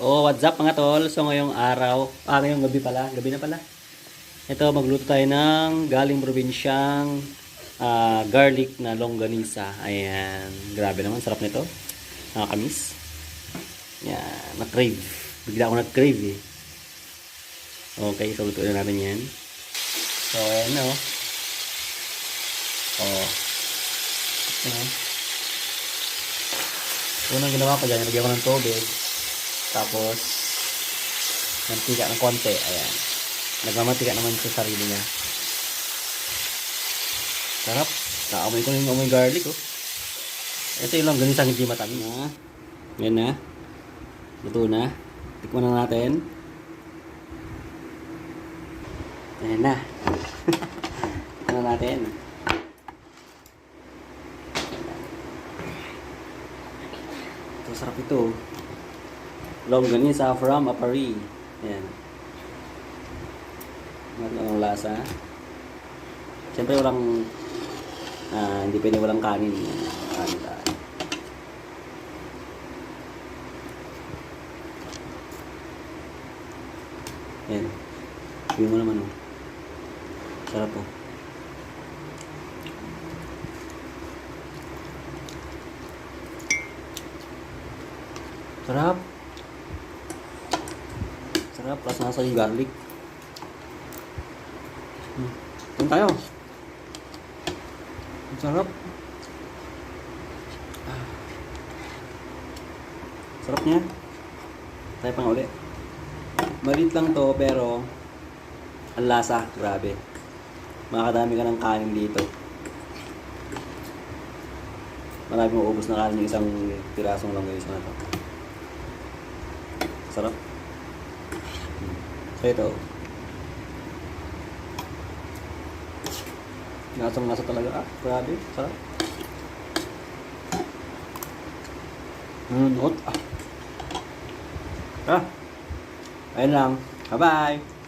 Oh, what's up mga tol? So ngayong araw, ngayong gabi na pala. Ito, magluto tayo ng galing probinsyang garlic na longganisa. Ayan, grabe naman, sarap nito. Nakakamis. Yan, na-crave. Bigla ako na-crave eh. Okay, so lutuin na natin yan. So, ayan na oh. Oh. Ayan. Unang ginawa ko dyan, nilagyan ko ng tubig. Tapos, mantika ng konti. Ayan. Nagmamantika naman sa sarili niya. Sarap. Naamoy ko yung amoy garlic, oh. Ito yung longganisang hindi matamis. Yan na. Luto na. Tikman na natin. Ayan na. Tikman na natin. Ito, sarap ito. Longganisa from Apari. Ayan. Ang lasa. Siyempre walang hindi pwede walang kanin. Kanin tayo. Ayan. Sabi mo naman oh. Sarap oh. Sarap. Sarap, plus nasa yung garlic. Ito tayo. Ang sarap. Sarap niya. Tayo pang uli. Maliit lang to pero ang lasa, grabe. Makakadami ka ng kanin dito. Marami mo ubos na kanin yung isang pirasong longganisa na to. Sarap. So ito. Nasa talaga. Grabe. Sarap. Ayun lang. Bye-bye.